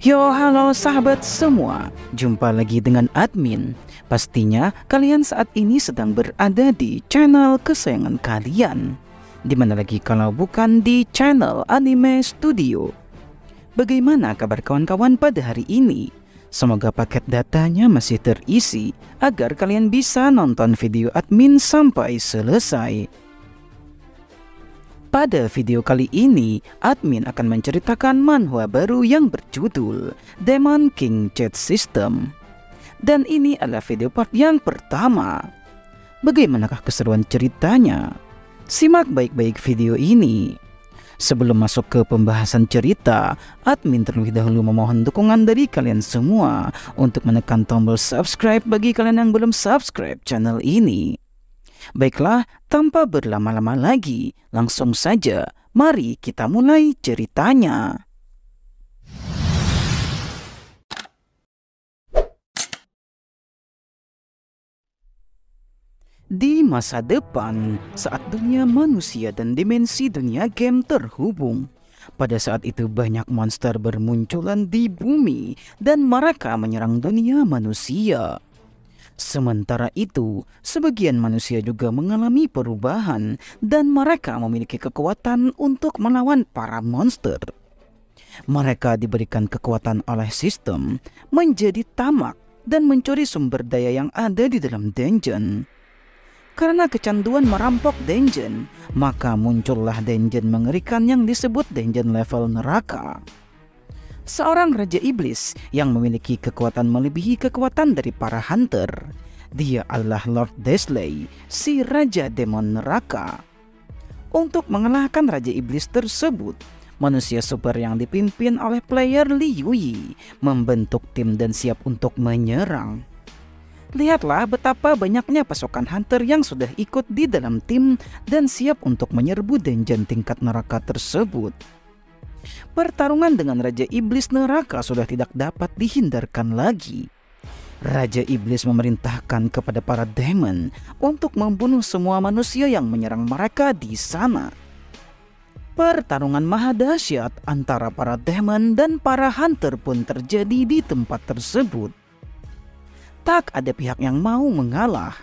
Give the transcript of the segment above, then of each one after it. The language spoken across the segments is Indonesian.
Yo, halo sahabat semua. Jumpa lagi dengan admin. Pastinya kalian saat ini sedang berada di channel kesayangan kalian. Dimana lagi kalau bukan di channel Anime Studio. Bagaimana kabar kawan-kawan pada hari ini? Semoga paket datanya masih terisi agar kalian bisa nonton video admin sampai selesai. Pada video kali ini, admin akan menceritakan manhwa baru yang berjudul Demon King Chat System. Dan ini adalah video part yang pertama. Bagaimanakah keseruan ceritanya? Simak baik-baik video ini. Sebelum masuk ke pembahasan cerita, admin terlebih dahulu memohon dukungan dari kalian semua untuk menekan tombol subscribe bagi kalian yang belum subscribe channel ini. Baiklah, tanpa berlama-lama lagi, langsung saja mari kita mulai ceritanya. Di masa depan, saat dunia manusia dan dimensi dunia game terhubung, pada saat itu banyak monster bermunculan di bumi dan mereka menyerang dunia manusia. Sementara itu, sebagian manusia juga mengalami perubahan dan mereka memiliki kekuatan untuk melawan para monster. Mereka diberikan kekuatan oleh sistem menjadi tamak dan mencuri sumber daya yang ada di dalam dungeon. Karena kecanduan merampok dungeon, maka muncullah dungeon mengerikan yang disebut dungeon level neraka. Seorang Raja Iblis yang memiliki kekuatan melebihi kekuatan dari para hunter. Dia adalah Lord Desley, si Raja Demon Neraka. Untuk mengalahkan Raja Iblis tersebut, manusia super yang dipimpin oleh player Li Yui membentuk tim dan siap untuk menyerang. Lihatlah betapa banyaknya pasukan hunter yang sudah ikut di dalam tim dan siap untuk menyerbu dungeon tingkat neraka tersebut. Pertarungan dengan Raja Iblis Neraka sudah tidak dapat dihindarkan lagi. Raja Iblis memerintahkan kepada para demon untuk membunuh semua manusia yang menyerang mereka di sana. Pertarungan maha dahsyat antara para demon dan para hunter pun terjadi di tempat tersebut. Tak ada pihak yang mau mengalah,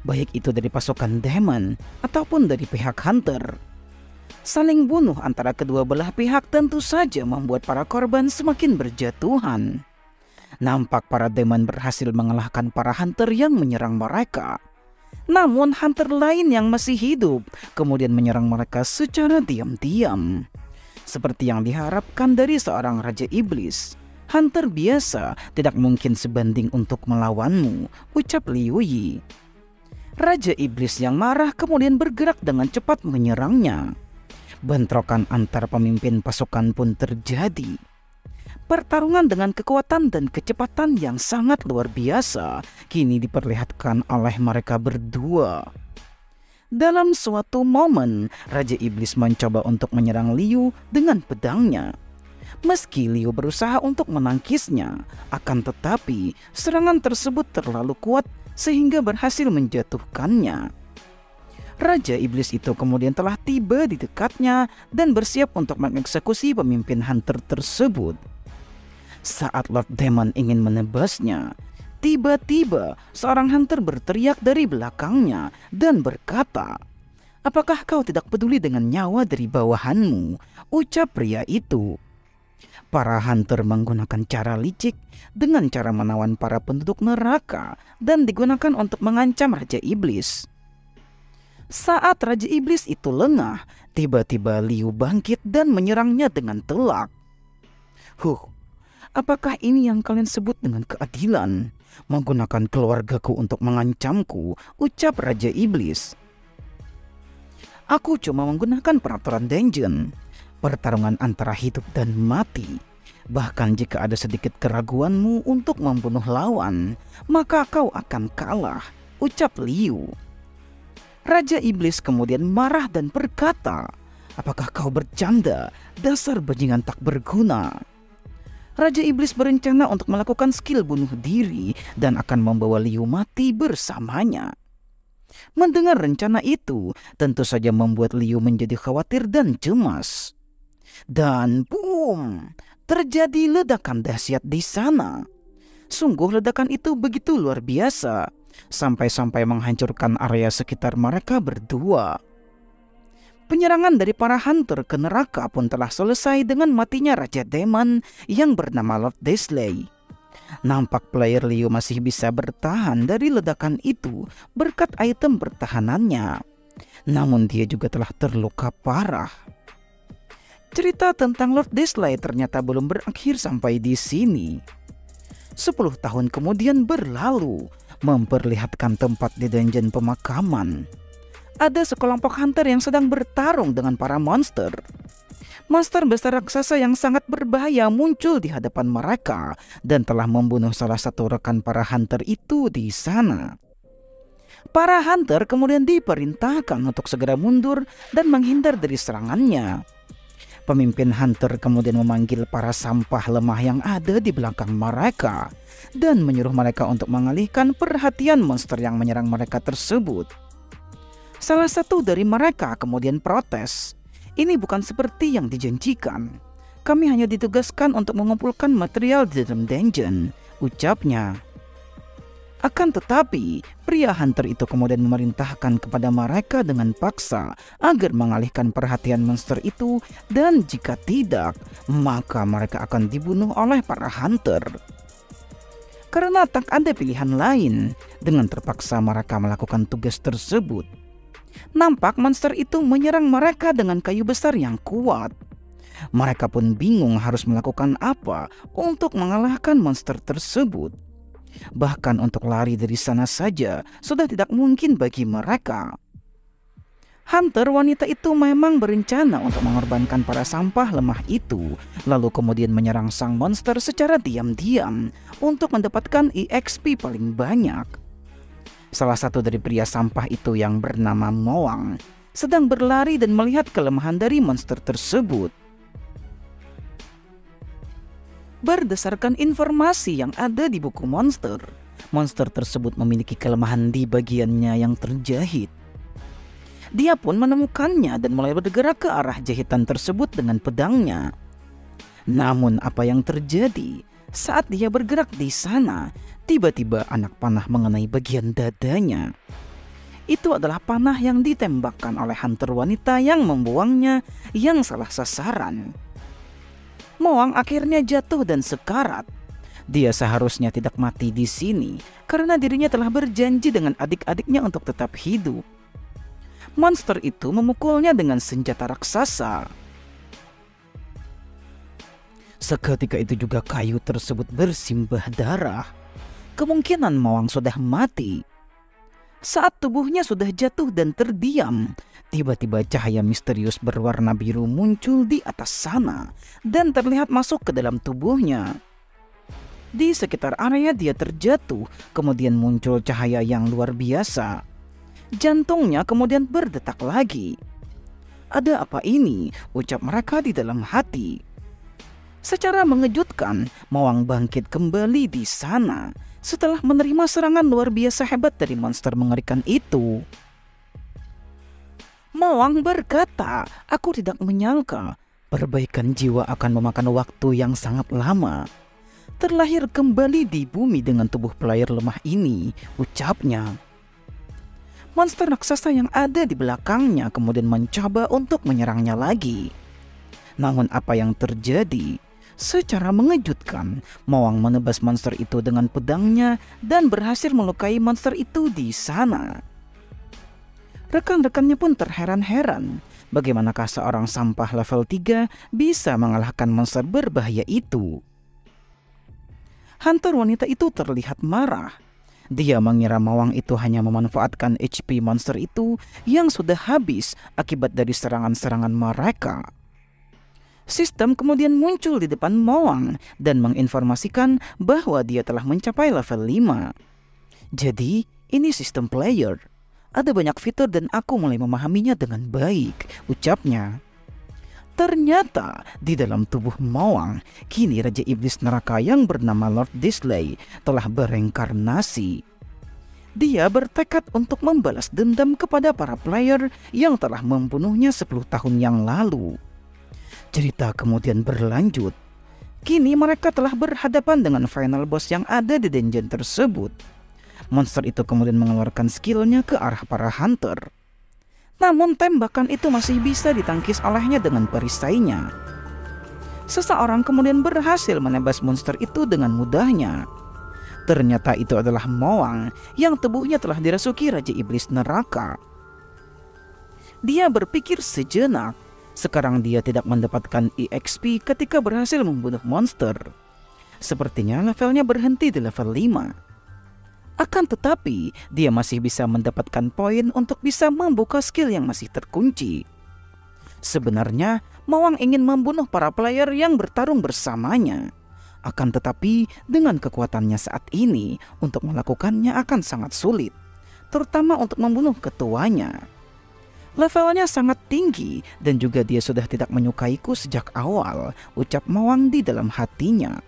baik itu dari pasukan demon ataupun dari pihak hunter. Saling bunuh antara kedua belah pihak tentu saja membuat para korban semakin berjatuhan. Nampak para demon berhasil mengalahkan para hunter yang menyerang mereka. Namun hunter lain yang masih hidup kemudian menyerang mereka secara diam-diam. Seperti yang diharapkan dari seorang Raja Iblis, hunter biasa tidak mungkin sebanding untuk melawanmu, ucap Li Yui. Raja Iblis yang marah kemudian bergerak dengan cepat menyerangnya. Bentrokan antar pemimpin pasukan pun terjadi. Pertarungan dengan kekuatan dan kecepatan yang sangat luar biasa kini diperlihatkan oleh mereka berdua. Dalam suatu momen, Raja Iblis mencoba untuk menyerang Liu dengan pedangnya. Meski Liu berusaha untuk menangkisnya, akan tetapi serangan tersebut terlalu kuat sehingga berhasil menjatuhkannya. Raja Iblis itu kemudian telah tiba di dekatnya dan bersiap untuk mengeksekusi pemimpin hunter tersebut. Saat Lord Demon ingin menebasnya, tiba-tiba seorang hunter berteriak dari belakangnya dan berkata, "Apakah kau tidak peduli dengan nyawa dari bawahanmu?" ucap pria itu. Para hunter menggunakan cara licik dengan cara menawan para penduduk neraka dan digunakan untuk mengancam Raja Iblis. Saat Raja Iblis itu lengah, tiba-tiba Liu bangkit dan menyerangnya dengan telak. Apakah ini yang kalian sebut dengan keadilan? Menggunakan keluargaku untuk mengancamku, ucap Raja Iblis. Aku cuma menggunakan peraturan dungeon. Pertarungan antara hidup dan mati. Bahkan jika ada sedikit keraguanmu untuk membunuh lawan, maka kau akan kalah, ucap Liu. Raja Iblis kemudian marah dan berkata, "Apakah kau bercanda? Dasar bajingan tak berguna." Raja Iblis berencana untuk melakukan skill bunuh diri dan akan membawa Liu mati bersamanya. Mendengar rencana itu, tentu saja membuat Liu menjadi khawatir dan cemas. Dan boom, terjadi ledakan dahsyat di sana. Sungguh ledakan itu begitu luar biasa, sampai-sampai menghancurkan area sekitar mereka berdua. Penyerangan dari para hunter ke neraka pun telah selesai dengan matinya Raja Demon yang bernama Lord Desley. Nampak player Liu masih bisa bertahan dari ledakan itu berkat item pertahanannya. Namun dia juga telah terluka parah. Cerita tentang Lord Desley ternyata belum berakhir sampai di sini. 10 tahun kemudian berlalu, memperlihatkan tempat di dungeon pemakaman. Ada sekelompok hunter yang sedang bertarung dengan para monster. Monster besar raksasa yang sangat berbahaya muncul di hadapan mereka dan telah membunuh salah satu rekan para hunter itu di sana. Para hunter kemudian diperintahkan untuk segera mundur dan menghindar dari serangannya. Pemimpin hunter kemudian memanggil para sampah lemah yang ada di belakang mereka dan menyuruh mereka untuk mengalihkan perhatian monster yang menyerang mereka tersebut. Salah satu dari mereka kemudian protes. Ini bukan seperti yang dijanjikan. Kami hanya ditugaskan untuk mengumpulkan material di dalam dungeon, ucapnya. Akan tetapi, pria hunter itu kemudian memerintahkan kepada mereka dengan paksa agar mengalihkan perhatian monster itu, dan jika tidak, maka mereka akan dibunuh oleh para hunter. Karena tak ada pilihan lain, dengan terpaksa mereka melakukan tugas tersebut. Nampak monster itu menyerang mereka dengan kayu besar yang kuat. Mereka pun bingung harus melakukan apa untuk mengalahkan monster tersebut. Bahkan untuk lari dari sana saja sudah tidak mungkin bagi mereka. Hunter wanita itu memang berencana untuk mengorbankan para sampah lemah itu, lalu kemudian menyerang sang monster secara diam-diam untuk mendapatkan EXP paling banyak. Salah satu dari pria sampah itu yang bernama Moang sedang berlari dan melihat kelemahan dari monster tersebut. Berdasarkan informasi yang ada di buku monster, monster tersebut memiliki kelemahan di bagiannya yang terjahit. Dia pun menemukannya dan mulai bergerak ke arah jahitan tersebut dengan pedangnya. Namun apa yang terjadi saat dia bergerak di sana? Tiba-tiba anak panah mengenai bagian dadanya. Itu adalah panah yang ditembakkan oleh hunter wanita yang membuangnya yang salah sasaran. Moang akhirnya jatuh dan sekarat. Dia seharusnya tidak mati di sini karena dirinya telah berjanji dengan adik-adiknya untuk tetap hidup. Monster itu memukulnya dengan senjata raksasa. Seketika itu juga kayu tersebut bersimbah darah. Kemungkinan Moang sudah mati. Saat tubuhnya sudah jatuh dan terdiam, tiba-tiba cahaya misterius berwarna biru muncul di atas sana dan terlihat masuk ke dalam tubuhnya. Di sekitar area dia terjatuh, kemudian muncul cahaya yang luar biasa. Jantungnya kemudian berdetak lagi. Ada apa ini? Ucap mereka di dalam hati. Secara mengejutkan, Moang bangkit kembali di sana setelah menerima serangan luar biasa hebat dari monster mengerikan itu. Moang berkata, "Aku tidak menyangka perbaikan jiwa akan memakan waktu yang sangat lama. Terlahir kembali di bumi dengan tubuh player lemah ini," ucapnya. Monster raksasa yang ada di belakangnya kemudian mencoba untuk menyerangnya lagi. Namun apa yang terjadi? Secara mengejutkan, Moang menebas monster itu dengan pedangnya dan berhasil melukai monster itu di sana. Rekan-rekannya pun terheran-heran, bagaimanakah seorang sampah level 3 bisa mengalahkan monster berbahaya itu. Hunter wanita itu terlihat marah. Dia mengira Moang itu hanya memanfaatkan HP monster itu yang sudah habis akibat dari serangan-serangan mereka. Sistem kemudian muncul di depan Moang dan menginformasikan bahwa dia telah mencapai level 5. Jadi, ini sistem player. Ada banyak fitur dan aku mulai memahaminya dengan baik, ucapnya. Ternyata di dalam tubuh Moang, kini Raja Iblis Neraka yang bernama Lord Desley telah bereinkarnasi. Dia bertekad untuk membalas dendam kepada para player yang telah membunuhnya 10 tahun yang lalu. Cerita kemudian berlanjut. Kini mereka telah berhadapan dengan final boss yang ada di dungeon tersebut. Monster itu kemudian mengeluarkan skillnya ke arah para hunter. Namun tembakan itu masih bisa ditangkis olehnya dengan perisainya. Seseorang kemudian berhasil menebas monster itu dengan mudahnya. Ternyata itu adalah Mawang yang tubuhnya telah dirasuki Raja Iblis Neraka. Dia berpikir sejenak. Sekarang dia tidak mendapatkan EXP ketika berhasil membunuh monster. Sepertinya levelnya berhenti di level 5. Akan tetapi, dia masih bisa mendapatkan poin untuk bisa membuka skill yang masih terkunci. Sebenarnya, Mawang ingin membunuh para player yang bertarung bersamanya. Akan tetapi, dengan kekuatannya saat ini, untuk melakukannya akan sangat sulit. Terutama untuk membunuh ketuanya. Levelnya sangat tinggi dan juga dia sudah tidak menyukaiku sejak awal, ucap Mawang di dalam hatinya.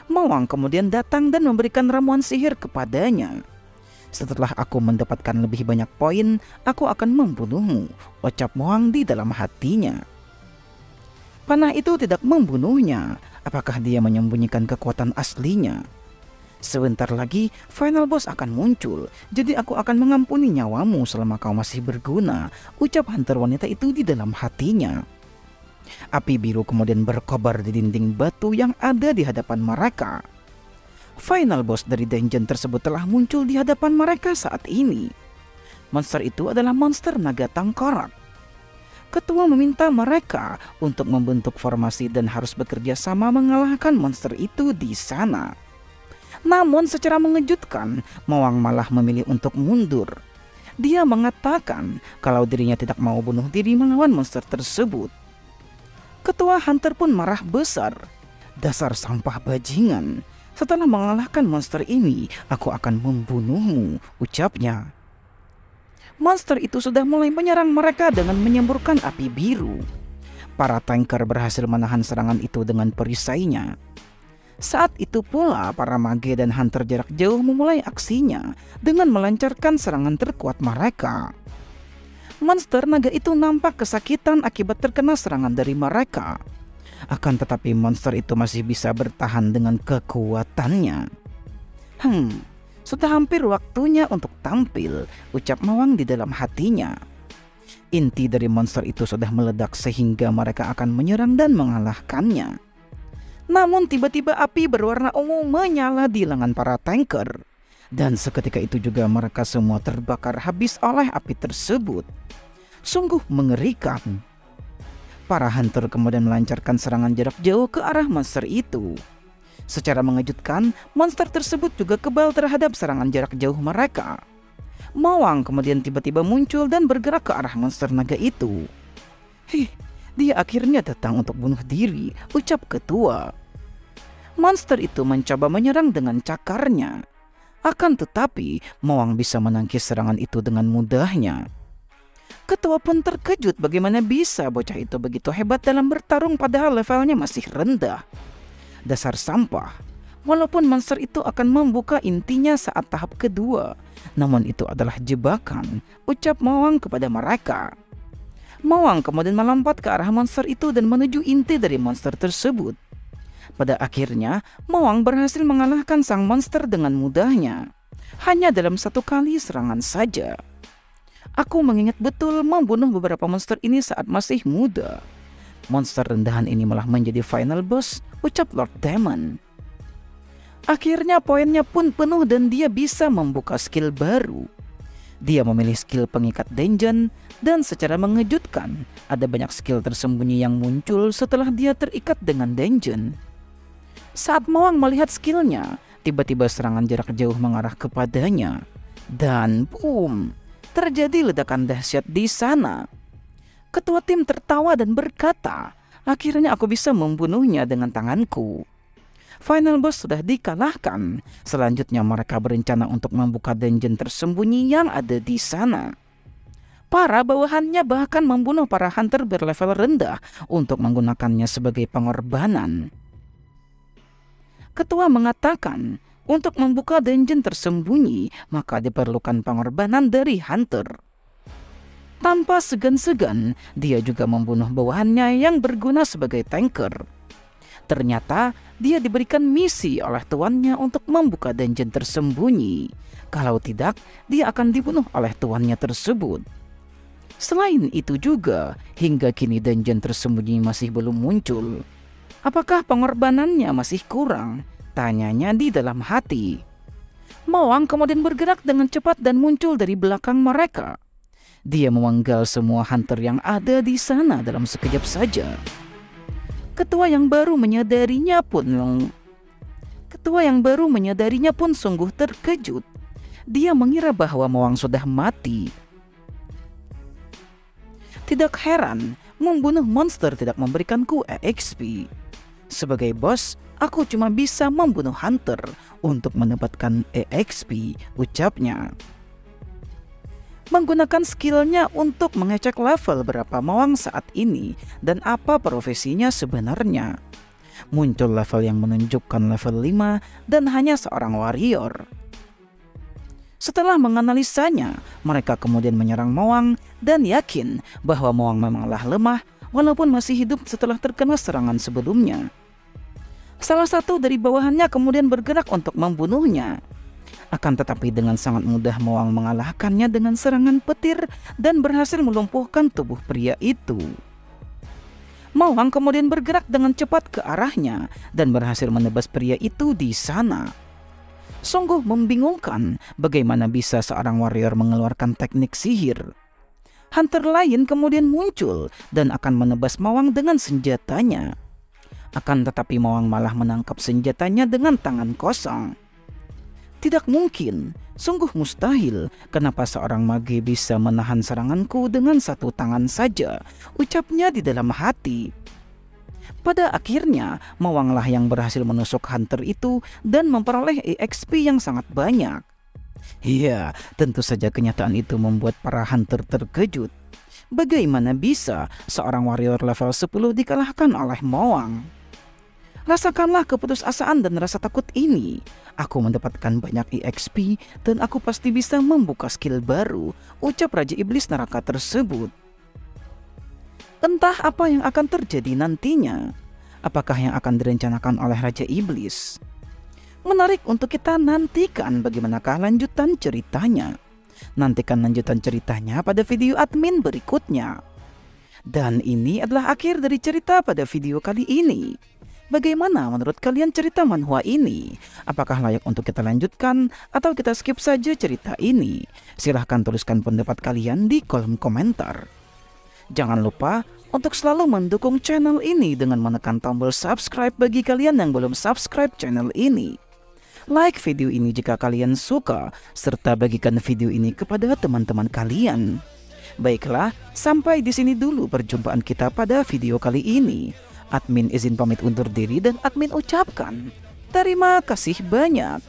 Mawang kemudian datang dan memberikan ramuan sihir kepadanya. Setelah aku mendapatkan lebih banyak poin, aku akan membunuhmu, ucap Mawang di dalam hatinya. Panah itu tidak membunuhnya. Apakah dia menyembunyikan kekuatan aslinya? Sebentar lagi final boss akan muncul, jadi aku akan mengampuni nyawamu selama kau masih berguna, ucap hunter wanita itu di dalam hatinya. Api biru kemudian berkobar di dinding batu yang ada di hadapan mereka. Final boss dari dungeon tersebut telah muncul di hadapan mereka saat ini. Monster itu adalah monster naga tengkorak. Ketua meminta mereka untuk membentuk formasi dan harus bekerja sama mengalahkan monster itu di sana. Namun secara mengejutkan, Mawang malah memilih untuk mundur. Dia mengatakan kalau dirinya tidak mau bunuh diri melawan monster tersebut. Ketua hunter pun marah besar. Dasar sampah bajingan. Setelah mengalahkan monster ini, aku akan membunuhmu, ucapnya. Monster itu sudah mulai menyerang mereka dengan menyemburkan api biru. Para tanker berhasil menahan serangan itu dengan perisainya. Saat itu pula para mage dan hunter jarak jauh memulai aksinya dengan melancarkan serangan terkuat mereka. Monster naga itu nampak kesakitan akibat terkena serangan dari mereka. Akan tetapi monster itu masih bisa bertahan dengan kekuatannya. Sudah hampir waktunya untuk tampil, ucap Mawang di dalam hatinya. Inti dari monster itu sudah meledak sehingga mereka akan menyerang dan mengalahkannya. Namun tiba-tiba api berwarna ungu menyala di lengan para tanker. Dan seketika itu juga mereka semua terbakar habis oleh api tersebut. Sungguh mengerikan. Para hunter kemudian melancarkan serangan jarak jauh ke arah monster itu. Secara mengejutkan, monster tersebut juga kebal terhadap serangan jarak jauh mereka. Mawang kemudian tiba-tiba muncul dan bergerak ke arah monster naga itu. Dia akhirnya datang untuk bunuh diri, ucap ketua. Monster itu mencoba menyerang dengan cakarnya. Akan tetapi, Mawang bisa menangkis serangan itu dengan mudahnya. Ketua pun terkejut bagaimana bisa bocah itu begitu hebat dalam bertarung padahal levelnya masih rendah. Dasar sampah. Walaupun monster itu akan membuka intinya saat tahap kedua, namun itu adalah jebakan, ucap Mawang kepada mereka. Mawang kemudian melompat ke arah monster itu dan menuju inti dari monster tersebut. Pada akhirnya, Mawang berhasil mengalahkan sang monster dengan mudahnya. Hanya dalam satu kali serangan saja. Aku mengingat betul membunuh beberapa monster ini saat masih muda. Monster rendahan ini malah menjadi final boss, ucap Lord Demon. Akhirnya poinnya pun penuh dan dia bisa membuka skill baru. Dia memilih skill pengikat dungeon dan secara mengejutkan ada banyak skill tersembunyi yang muncul setelah dia terikat dengan dungeon. Saat Mawang melihat skillnya, tiba-tiba serangan jarak jauh mengarah kepadanya. Dan boom, terjadi ledakan dahsyat di sana. Ketua tim tertawa dan berkata, akhirnya aku bisa membunuhnya dengan tanganku. Final boss sudah dikalahkan. Selanjutnya mereka berencana untuk membuka dungeon tersembunyi yang ada di sana. Para bawahannya bahkan membunuh para hunter berlevel rendah untuk menggunakannya sebagai pengorbanan. Ketua mengatakan, untuk membuka dungeon tersembunyi, maka diperlukan pengorbanan dari hunter. Tanpa segan-segan, dia juga membunuh bawahannya yang berguna sebagai tanker. Ternyata dia diberikan misi oleh tuannya untuk membuka dungeon tersembunyi. Kalau tidak, dia akan dibunuh oleh tuannya tersebut. Selain itu juga, hingga kini dungeon tersembunyi masih belum muncul. Apakah pengorbanannya masih kurang? Tanyanya di dalam hati. Mawang kemudian bergerak dengan cepat dan muncul dari belakang mereka. Dia memenggal semua hunter yang ada di sana dalam sekejap saja. Ketua yang baru menyadarinya pun sungguh terkejut. Dia mengira bahwa Mawang sudah mati. Tidak heran, membunuh monster tidak memberikanku EXP. Sebagai bos, aku cuma bisa membunuh hunter untuk mendapatkan EXP, ucapnya. Menggunakan skillnya untuk mengecek level berapa Mawang saat ini dan apa profesinya sebenarnya. Muncul level yang menunjukkan level 5 dan hanya seorang warrior. Setelah menganalisanya, mereka kemudian menyerang Mawang dan yakin bahwa Mawang memanglah lemah walaupun masih hidup setelah terkena serangan sebelumnya. Salah satu dari bawahannya kemudian bergerak untuk membunuhnya. Akan tetapi dengan sangat mudah Mawang mengalahkannya dengan serangan petir dan berhasil melumpuhkan tubuh pria itu. Mawang kemudian bergerak dengan cepat ke arahnya dan berhasil menebas pria itu di sana. Sungguh membingungkan bagaimana bisa seorang warrior mengeluarkan teknik sihir. Hunter lain kemudian muncul dan akan menebas Mawang dengan senjatanya. Akan tetapi Mawang malah menangkap senjatanya dengan tangan kosong. Tidak mungkin, sungguh mustahil kenapa seorang mage bisa menahan seranganku dengan satu tangan saja, ucapnya di dalam hati. Pada akhirnya, Mawanglah yang berhasil menusuk hunter itu dan memperoleh EXP yang sangat banyak. Iya, tentu saja kenyataan itu membuat para hunter terkejut. Bagaimana bisa seorang warrior level 10 dikalahkan oleh Mawang? Rasakanlah keputusasaan dan rasa takut ini. Aku mendapatkan banyak EXP dan aku pasti bisa membuka skill baru, ucap Raja Iblis Neraka tersebut. Entah apa yang akan terjadi nantinya. Apakah yang akan direncanakan oleh Raja Iblis? Menarik untuk kita nantikan bagaimanakah lanjutan ceritanya. Nantikan lanjutan ceritanya pada video admin berikutnya. Dan ini adalah akhir dari cerita pada video kali ini. Bagaimana menurut kalian cerita manhwa ini? Apakah layak untuk kita lanjutkan atau kita skip saja cerita ini? Silahkan tuliskan pendapat kalian di kolom komentar. Jangan lupa untuk selalu mendukung channel ini dengan menekan tombol subscribe bagi kalian yang belum subscribe channel ini. Like video ini jika kalian suka, serta bagikan video ini kepada teman-teman kalian. Baiklah, sampai di sini dulu perjumpaan kita pada video kali ini. Admin izin pamit undur diri dan admin ucapkan terima kasih banyak.